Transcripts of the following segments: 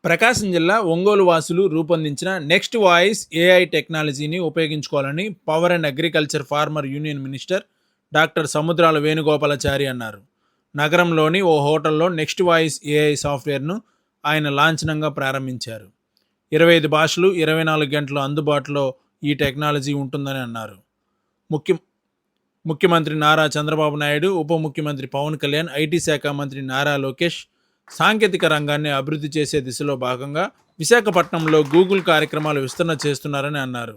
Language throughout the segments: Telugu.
ప్రకాశం జిల్లా ఒంగోలు వాసులు రూపొందించిన నెక్స్ట్ వాయిస్ ఏఐ టెక్నాలజీని ఉపయోగించుకోవాలని power and agriculture farmer union minister doctor Samudrala Venugopalachari అన్నారు. నగరంలోని ఓ హోటల్లో నెక్స్ట్ వాయిస్ ఏఐ సాఫ్ట్వేర్ను ఆయన లాంఛనంగా ప్రారంభించారు. 25 భాషలు 24 గంటలు అందుబాటులో ఈ టెక్నాలజీ ఉంటుందని అన్నారు. ముఖ్యమంత్రి నారా చంద్రబాబు నాయుడు, ఉప ముఖ్యమంత్రి పవన్ కళ్యాణ్, ఐటీ శాఖ మంత్రి నారా లోకేష్ సాంకేతిక రంగాన్ని అభివృద్ధి చేసే దిశలో భాగంగా విశాఖపట్నంలో గూగుల్ కార్యక్రమాలు విస్తరణ చేస్తున్నారని అన్నారు.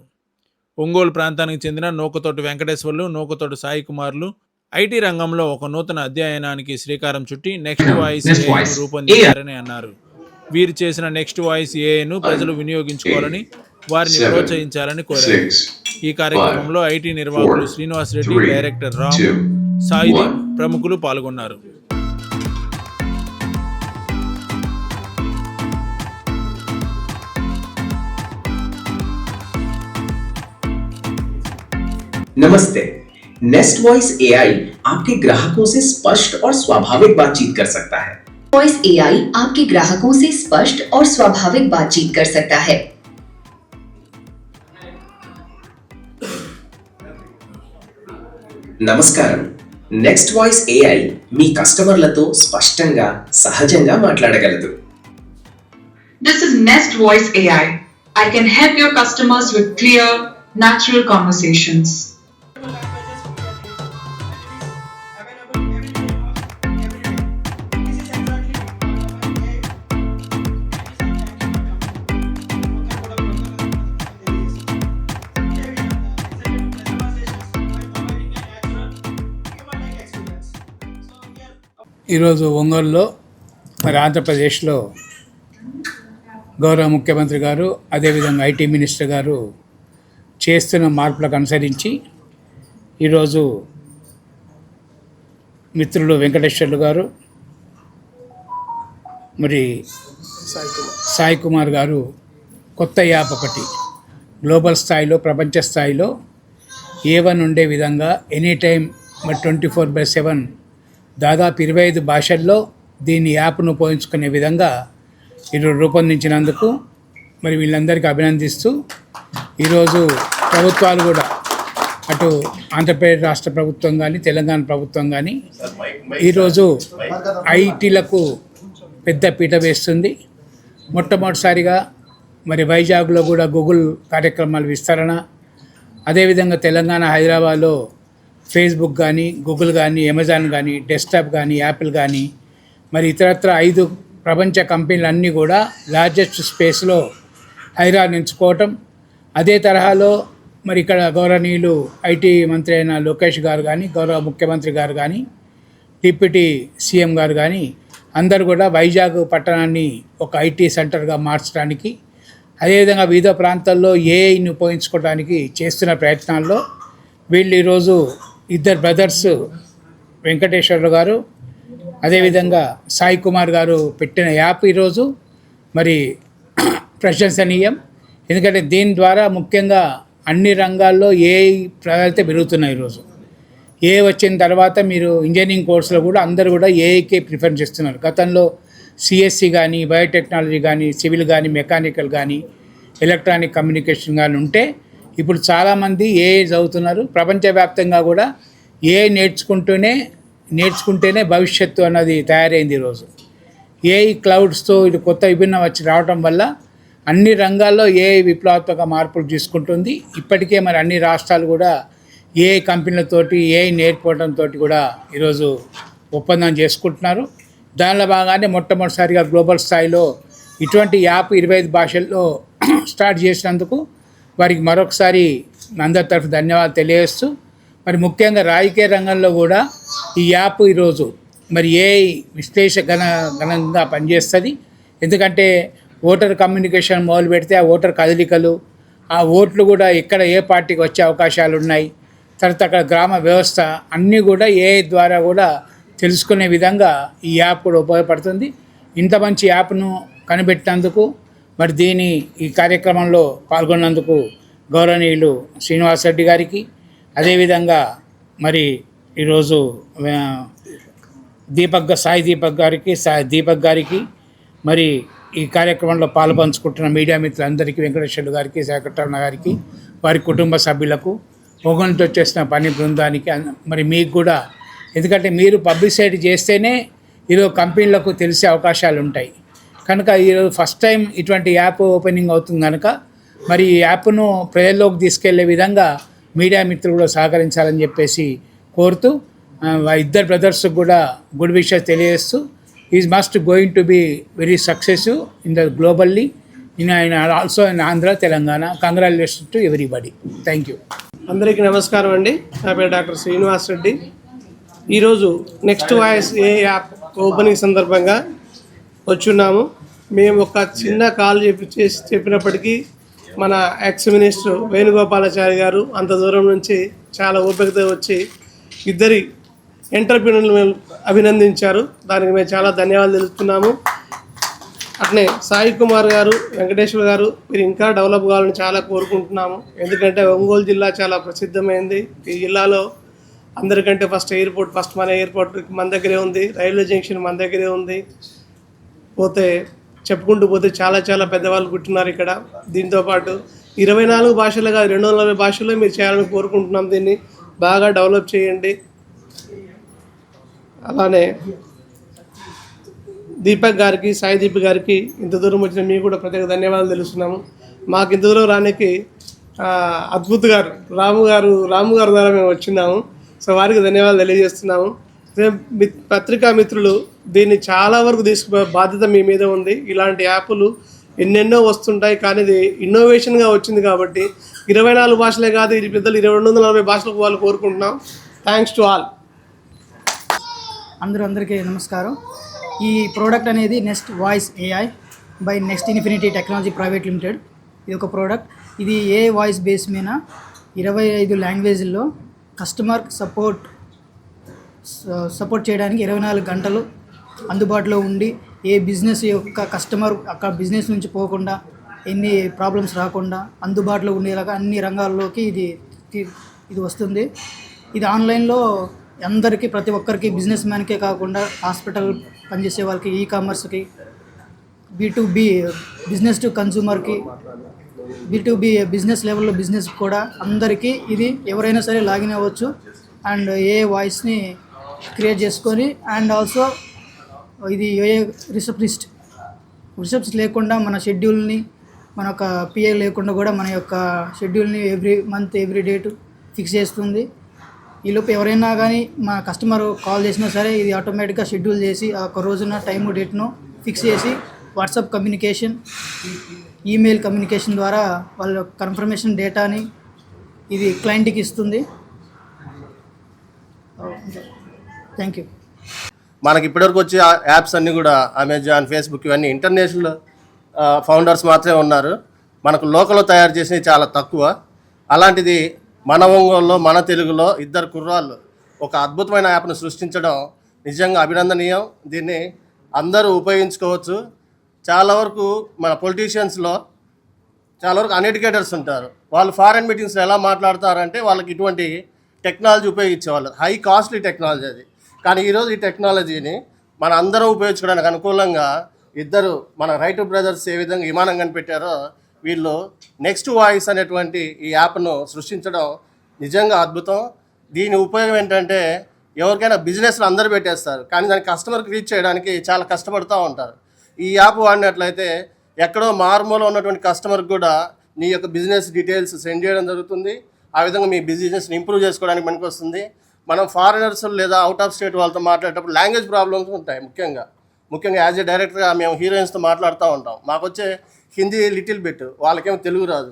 ఒంగోలు ప్రాంతానికి చెందిన నూకతోటి వెంకటేశ్వర్లు, నూకతోటి సాయి కుమార్లు ఐటీ రంగంలో ఒక నూతన అధ్యయనానికి శ్రీకారం చుట్టి నెక్స్ట్ వాయిస్ ఏఐను రూపొందించారని అన్నారు. వీరు చేసిన నెక్స్ట్ వాయిస్ ఏఐను ప్రజలు వినియోగించుకోవాలని, వారిని ప్రోత్సహించాలని కోరారు. ఈ కార్యక్రమంలో ఐటీ నిర్వాహకులు శ్రీనివాస్ రెడ్డి, డైరెక్టర్ రామ్, సాయిది ప్రముఖులు పాల్గొన్నారు. नमस्ते। नेस्ट वॉइस एआई आपके ग्राहकों से स्पष्ट और स्वाभाविक बातचीत कर सकता है। वॉइस एआई आपके ग्राहकों से स्पष्ट और स्वाभाविक बातचीत कर सकता है। నమస్కారం. నెక్స్ట్ వాయిస్ ఏఐ మీ కస్టమర్లతో స్పష్టంగా సహజంగా మాట్లాడగలదు. This is Nest Voice AI. I can help your customers with clear, natural conversations. ఈరోజు ఒంగోలులో మరి ఆంధ్రప్రదేశ్లో గౌరవ ముఖ్యమంత్రి గారు, అదేవిధంగా ఐటీ మినిస్టర్ గారు చేస్తున్న మార్పులకు అనుసరించి ఈరోజు మిత్రులు వెంకటేశ్వర్లు గారు, మరి సాయి కుమార్ గారు కొత్త యాప్ ఒకటి గ్లోబల్ స్థాయిలో, ప్రపంచ స్థాయిలో A1 ఉండే విధంగా ఎనీ టైం మరి 24/7 దాదాపు 25 భాషల్లో దీన్ని యాప్ను ఉపయోగించుకునే విధంగా ఈరోజు రూపొందించినందుకు మరి వీళ్ళందరికీ అభినందిస్తూ, ఈరోజు ప్రభుత్వాలు కూడా అటు ఆంధ్రప్రదేశ్ రాష్ట్ర ప్రభుత్వం కానీ, తెలంగాణ ప్రభుత్వం కానీ ఈరోజు ఐటీలకు పెద్ద పీట వేస్తుంది. మొట్టమొదటిసారిగా మరి వైజాగ్లో కూడా గూగుల్ కార్యక్రమాల విస్తరణ, అదేవిధంగా తెలంగాణ హైదరాబాద్లో ఫేస్బుక్ కానీ, గూగుల్ కానీ, అమెజాన్ కానీ, డెస్క్టాప్ కానీ, యాపిల్ కానీ, మరి ఇతరత్ర 5 ప్రపంచ కంపెనీలు అన్నీ కూడా లార్జెస్ట్ స్పేస్లో హైదరాబాద్ ఎంచుకోవటం. అదే తరహాలో మరి ఇక్కడ గౌరవనీయులు ఐటీ మంత్రి అయిన లోకేష్ గారు కానీ, గౌరవ ముఖ్యమంత్రి గారు కానీ, డిప్యూటీ సీఎం గారు కానీ అందరూ కూడా వైజాగ్ పట్టణాన్ని ఒక ఐటీ సెంటర్గా మార్చడానికి, అదేవిధంగా వివిధ ప్రాంతాల్లో ఏఐని ఉపయోగించుకోవడానికి చేస్తున్న ప్రయత్నాల్లో వీళ్ళు ఈరోజు 2 బ్రదర్స్ వెంకటేశ్వర్లు గారు, అదేవిధంగా సాయి కుమార్ గారు పెట్టిన యాప్ ఈరోజు మరి ప్రశంసనీయం. ఎందుకంటే దీని ద్వారా ముఖ్యంగా అన్ని రంగాల్లో ఏఐ ప్రాధాన్యత పెరుగుతున్నాయి. ఈరోజు ఏఐ వచ్చిన తర్వాత మీరు ఇంజనీరింగ్ కోర్సులో కూడా అందరూ కూడా ఏఐకే ప్రిఫర్ చేస్తున్నారు. గతంలో సిఎస్సి కానీ, బయోటెక్నాలజీ కానీ, సివిల్ కానీ, మెకానికల్ కానీ, ఎలక్ట్రానిక్ కమ్యూనికేషన్ కానీ ఉంటే ఇప్పుడు చాలామంది ఏఐ చదువుతున్నారు. ప్రపంచవ్యాప్తంగా కూడా ఏఐ నేర్చుకుంటేనే భవిష్యత్తు అన్నది తయారైంది. ఈరోజు ఏఐ క్లౌడ్స్తో ఇది కొత్త విభిన్నం రావడం వల్ల అన్ని రంగాల్లో ఏఐ విప్లవాత్మక మార్పులు తీసుకుంటుంది. ఇప్పటికే మరి అన్ని రాష్ట్రాలు కూడా ఏఐ కంపెనీలతోటి ఏఐ నేర్చుకోవడంతో కూడా ఈరోజు ఒప్పందం చేసుకుంటున్నారు. దానిలో భాగంగానే మొట్టమొదటిసారిగా గ్లోబల్ స్థాయిలో ఇటువంటి యాప్ 25 భాషల్లో స్టార్ట్ చేసినందుకు వారికి మరొకసారి అందరి తరఫు ధన్యవాదాలు తెలియజేస్తూ, మరి ముఖ్యంగా రాజకీయ రంగంలో కూడా ఈ యాప్ ఈరోజు మరి ఏఐ విశ్లేషణగా పనిచేస్తుంది. ఎందుకంటే ఓటర్ కమ్యూనికేషన్ మొదలు పెడితే ఆ ఓటర్ కదలికలు, ఆ ఓట్లు కూడా ఎక్కడ ఏ పార్టీకి వచ్చే అవకాశాలు ఉన్నాయి, తర్వాత అక్కడ గ్రామ వ్యవస్థ అన్నీ కూడా ఏఐ ద్వారా కూడా తెలుసుకునే విధంగా ఈ యాప్ కూడా ఉపయోగపడుతుంది. ఇంత మంచి యాప్ను కనిపెట్టినందుకు మరి ఈ కార్యక్రమంలో పాల్గొన్నందుకు గౌరవనీయులు శ్రీనివాస్ రెడ్డి గారికి, అదేవిధంగా మరి ఈరోజు సాయి దీపక్ గారికి మరి ఈ కార్యక్రమంలో పాలుపంచుకుంటున్న మీడియా మిత్రులందరికీ, వెంకటేశ్వర్లు గారికి, శేఖరరమణ గారికి, వారి కుటుంబ సభ్యులకు, ఒంగోలు నుంచి వచ్చేసిన పని బృందానికి, మరి మీకు కూడా, ఎందుకంటే మీరు పబ్లిసిటీ చేస్తేనే ఈరోజు కంపెనీలకు తెలిసే అవకాశాలు ఉంటాయి కనుక ఈరోజు ఫస్ట్ టైం ఇటువంటి యాప్ ఓపెనింగ్ అవుతుంది కనుక మరి ఈ యాప్ను ప్రజల్లోకి తీసుకెళ్లే విధంగా మీడియా మిత్రులు కూడా సహకరించాలని చెప్పేసి కోరుతూ ఇద్దరు బ్రదర్స్కి కూడా గుడ్ విషెస్ తెలియజేస్తూ is must going to be very successive in the globally in also in Andhra, Telangana. Congratulations to everybody. Thank you. అందరికీ నమస్కారం అండి. నా పేరు డాక్టర్ శ్రీనివాస్ రెడ్డి. ఈరోజు నెక్స్ట్ వాయిస్ ఏ యాప్ ఓపెనింగ్ సందర్భంగా వచ్చున్నాము. మేము ఒక చిన్న కాల్ చెప్పినప్పటికీ మన ఎక్స్ మినిస్టర్ వేణుగోపాలాచారి గారు అంత దూరం నుంచి చాలా ఓపికతో వచ్చి ఇద్దరి ఎంటర్‌ప్రెన్యూర్లను అభినందించారు. దానికి మేము చాలా ధన్యవాదాలు తెలుపుతున్నాము. అట్లే సాయి కుమార్ గారు, వెంకటేశ్వర గారు, మీరు ఇంకా డెవలప్ కావాలని చాలా కోరుకుంటున్నాము. ఎందుకంటే ఒంగోలు జిల్లా చాలా ప్రసిద్ధమైంది. ఈ జిల్లాలో అందరికంటే ఫస్ట్ మన ఎయిర్పోర్ట్ మన దగ్గరే ఉంది, రైల్వే జంక్షన్ మన దగ్గరే ఉంది. చెప్పుకుంటూ పోతే చాలా చాలా పెద్దవాళ్ళు పుట్టినారు ఇక్కడ. దీంతోపాటు 24 భాషలు కాదు 240 భాషల్లో మీరు చేయాలని కోరుకుంటున్నాం. దీన్ని బాగా డెవలప్ చేయండి. అలానే దీపక్ గారికి, సాయి దీప్ గారికి ఇంత దూరం వచ్చిన మీకు కూడా ప్రత్యేక ధన్యవాదాలు తెలుస్తున్నాము. మాకు ఇంత దూరం రానికి అద్భుత్ గారు, రాము గారు ద్వారా మేము వచ్చినాము. సో వారికి ధన్యవాదాలు తెలియజేస్తున్నాము. పత్రికా మిత్రులు దీన్ని చాలా వరకు తీసుకుపోయే బాధ్యత మీ మీద ఉంది. ఇలాంటి యాప్లు ఎన్నెన్నో వస్తుంటాయి, కానీ ఇది ఇన్నోవేషన్గా వచ్చింది కాబట్టి 24 భాషలే కాదు, ఇది పెద్దలు 240 భాషలకు వాళ్ళు కోరుకుంటున్నాం. Thanks to all. అందరికీ నమస్కారం. ఈ ప్రోడక్ట్ అనేది next voice AI by next infinity technology private limited. ఇది ఒక ప్రోడక్ట్. ఇది ఏ వాయిస్ బేస్ మీద 25 లాంగ్వేజ్ల్లో కస్టమర్ సపోర్ట్ చేయడానికి 24 గంటలు అందుబాటులో ఉండి, ఏ బిజినెస్ యొక్క కస్టమర్ అక్కడ బిజినెస్ నుంచి పోకుండా, ఎన్ని ప్రాబ్లమ్స్ రాకుండా అందుబాటులో ఉండేలాగా అన్ని రంగాల్లోకి ఇది వస్తుంది. ఇది ఆన్లైన్లో అందరికీ, ప్రతి ఒక్కరికి, బిజినెస్ మ్యాన్కే కాకుండా హాస్పిటల్ పనిచేసే వాళ్ళకి, ఈ కామర్స్కి, B2B బిజినెస్ టు కన్జ్యూమర్కి, B2B బిజినెస్ లెవెల్లో బిజినెస్ కూడా అందరికీ ఇది ఎవరైనా సరే లాగిన్ అవ్వచ్చు. అండ్ ఏ వాయిస్ని క్రియేట్ చేసుకొని, అండ్ ఆల్సో ఇది ఏ రిసెప్షనిస్ట్ లేకుండా మన షెడ్యూల్ని, మన యొక్క పిఏ లేకుండా కూడా మన యొక్క షెడ్యూల్ని every month every date fix చేస్తుంది. ఈలోపు ఎవరైనా కానీ మా కస్టమర్ కాల్ చేసినా సరే ఇది ఆటోమేటిక్గా షెడ్యూల్ చేసి ఆ ఒక రోజున టైము డేట్ను ఫిక్స్ చేసి వాట్సాప్ కమ్యూనికేషన్, ఈమెయిల్ కమ్యూనికేషన్ ద్వారా వాళ్ళ కన్ఫర్మేషన్ డేటాని ఇది క్లయింట్కి ఇస్తుంది. Thank you. మనకి ఇప్పటివరకు వచ్చే యాప్స్ అన్నీ కూడా అమెజాన్, ఫేస్బుక్ ఇవన్నీ ఇంటర్నేషనల్ ఫౌండర్స్ మాత్రమే ఉన్నారు. మనకు లోకల్లో తయారు చేసినవి చాలా తక్కువ. అలాంటిది మన ఒంగోలులో, మన తెలుగులో ఇద్దరు కుర్రాళ్ళు ఒక అద్భుతమైన యాప్ను సృష్టించడం నిజంగా అభినందనీయం. దీన్ని అందరూ ఉపయోగించుకోవచ్చు. చాలా వరకు మన పొలిటీషియన్స్లో చాలా వరకు అన్ఎడ్యుకేటర్స్ ఉంటారు. వాళ్ళు ఫారెన్ మీటింగ్స్లో ఎలా మాట్లాడతారంటే వాళ్ళకి ఇటువంటి టెక్నాలజీ ఉపయోగించేవాళ్ళు, హై కాస్ట్లీ టెక్నాలజీ అది. కానీ ఈరోజు ఈ టెక్నాలజీని మన అందరం ఉపయోగించుకోవడానికి అనుకూలంగా ఇద్దరు మన రైట్ బ్రదర్స్ ఏ విధంగా విమానం కనిపెట్టారో, వీళ్ళు నెక్స్ట్ వాయిస్ అనేటువంటి ఈ యాప్ను సృష్టించడం నిజంగా అద్భుతం. దీని ఉపయోగం ఏంటంటే ఎవరికైనా బిజినెస్లు అందరూ పెట్టేస్తారు, కానీ దానికి కస్టమర్కి రీచ్ చేయడానికి చాలా కష్టపడుతూ ఉంటారు. ఈ యాప్ వాడినట్లయితే ఎక్కడో మారుమూల ఉన్నటువంటి కస్టమర్కి కూడా నీ యొక్క బిజినెస్ డీటెయిల్స్ సెండ్ చేయడం జరుగుతుంది. ఆ విధంగా మీ బిజినెస్ని ఇంప్రూవ్ చేసుకోవడానికి పనికి వస్తుంది. మనం ఫారినర్స్ లేదా అవుట్ ఆఫ్ స్టేట్ వాళ్ళతో మాట్లాడేటప్పుడు లాంగ్వేజ్ ప్రాబ్లమ్స్ ఉంటాయి. ముఖ్యంగా యాజ్ ఏ డైరెక్టర్గా మేము హీరోయిన్స్తో మాట్లాడుతూ ఉంటాం. మాకు వచ్చే హిందీ లిటిల్ బిట్, వాళ్ళకేమో తెలుగు రాదు,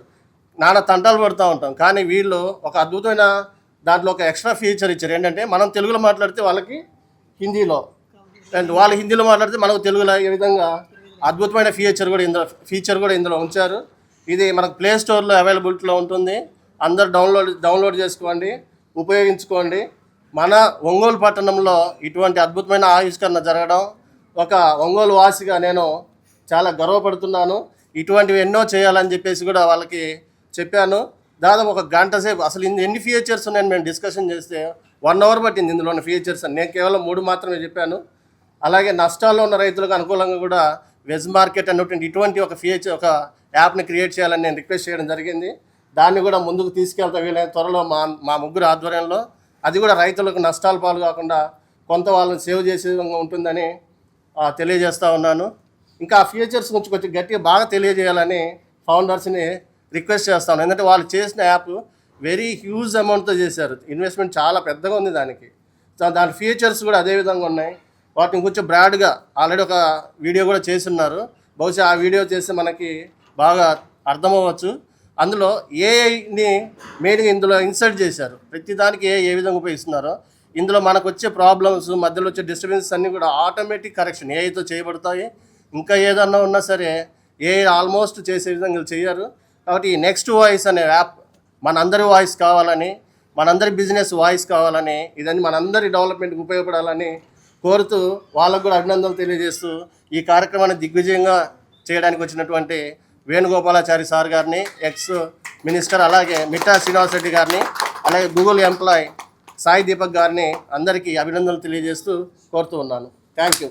నానా తంటాలు పడుతూ ఉంటాం. కానీ వీళ్ళు ఒక అద్భుతమైన దాంట్లో ఒక ఎక్స్ట్రా ఫీచర్ ఇచ్చారు. ఏంటంటే మనం తెలుగులో మాట్లాడితే వాళ్ళకి హిందీలో, అండ్ వాళ్ళు హిందీలో మాట్లాడితే మనకు తెలుగులో, ఈ విధంగా అద్భుతమైన ఫీచర్ కూడా ఇందులో ఉంచారు. ఇది మనకు ప్లే స్టోర్లో అవైలబిలిటీలో ఉంటుంది. అందరు డౌన్లోడ్ చేసుకోండి, ఉపయోగించుకోండి. మన ఒంగోలు పట్టణంలో ఇటువంటి అద్భుతమైన ఆవిష్కరణ జరగడం ఒక ఒంగోలు వాసిగా నేను చాలా గర్వపడుతున్నాను. ఇటువంటివి ఎన్నో చేయాలని చెప్పేసి కూడా వాళ్ళకి చెప్పాను. దాదాపు ఒక గంట సేపు అసలు ఎన్ని ఫీచర్స్ ఉన్నాయని మేము డిస్కషన్ చేస్తే 1 అవర్ పట్టింది ఇందులో ఉన్న ఫీచర్స్ అని. నేను కేవలం 3 మాత్రమే చెప్పాను. అలాగే నష్టాల్లో ఉన్న రైతులకు అనుకూలంగా కూడా వెజ్ మార్కెట్ అన్నటువంటి ఇటువంటి ఒక ఫీచర్ ఒక యాప్ని క్రియేట్ చేయాలని నేను రిక్వెస్ట్ చేయడం జరిగింది. దాన్ని కూడా ముందుకు తీసుకెళ్తా వీలైన త్వరలో మా ముగ్గురు ఆధ్వర్యంలో. అది కూడా రైతులకు నష్టాల పాలు కాకుండా కొంత వాళ్ళని సేవ్ చేసే విధంగా ఉంటుందని తెలియజేస్తూ ఉన్నాను. ఇంకా ఆ ఫీచర్స్ గురించి కొంచెం గట్టిగా బాగా తెలియజేయాలని ఫౌండర్స్ని రిక్వెస్ట్ చేస్తాను. ఎందుకంటే వాళ్ళు చేసిన యాప్ వెరీ హ్యూజ్ అమౌంట్తో చేశారు, ఇన్వెస్ట్మెంట్ చాలా పెద్దగా ఉంది దానికి. దాని ఫీచర్స్ కూడా అదే విధంగా ఉన్నాయి. వాటిని కొంచెం బ్రాడ్గా ఆల్రెడీ ఒక వీడియో కూడా చేస్తున్నారు. బహుశా ఆ వీడియో చేస్తే మనకి బాగా అర్థమవ్వచ్చు. అందులో ఏఐని మెయిన్గా ఇందులో ఇన్సర్ట్ చేశారు. ప్రతిదానికి ఏ విధంగా ఉపయోగిస్తున్నారో ఇందులో మనకు వచ్చే ప్రాబ్లమ్స్, మధ్యలో వచ్చే డిస్టర్బెన్సెస్ అన్నీ కూడా ఆటోమేటిక్ కరెక్షన్ ఏఐతో చేయబడతాయి. ఇంకా ఏదన్నా ఉన్నా సరే ఏఐ ఆల్మోస్ట్ చేసే విధంగా చేయరు. కాబట్టి ఈ నెక్స్ట్ వాయిస్ అనే యాప్ మనందరి వాయిస్ కావాలని, మనందరి బిజినెస్ వాయిస్ కావాలని, ఇదని మనందరి డెవలప్మెంట్కి ఉపయోగపడాలని కోరుతూ వాళ్ళకు కూడా అభినందనలు తెలియజేస్తూ ఈ కార్యక్రమాన్ని దిగ్విజయంగా చేయడానికి వచ్చినటువంటి వేణుగోపాలాచారి సార్ గారిని, ఎక్స్ మినిస్టర్, అలాగే మిట్టా శ్రీనివాస్ రెడ్డి గారిని, అలాగే గూగుల్ ఎంప్లాయ్ సాయి దీపక్ గారిని అందరికీ అభినందనలు తెలియజేస్తూ కోరుతూ ఉన్నాను. Thank you.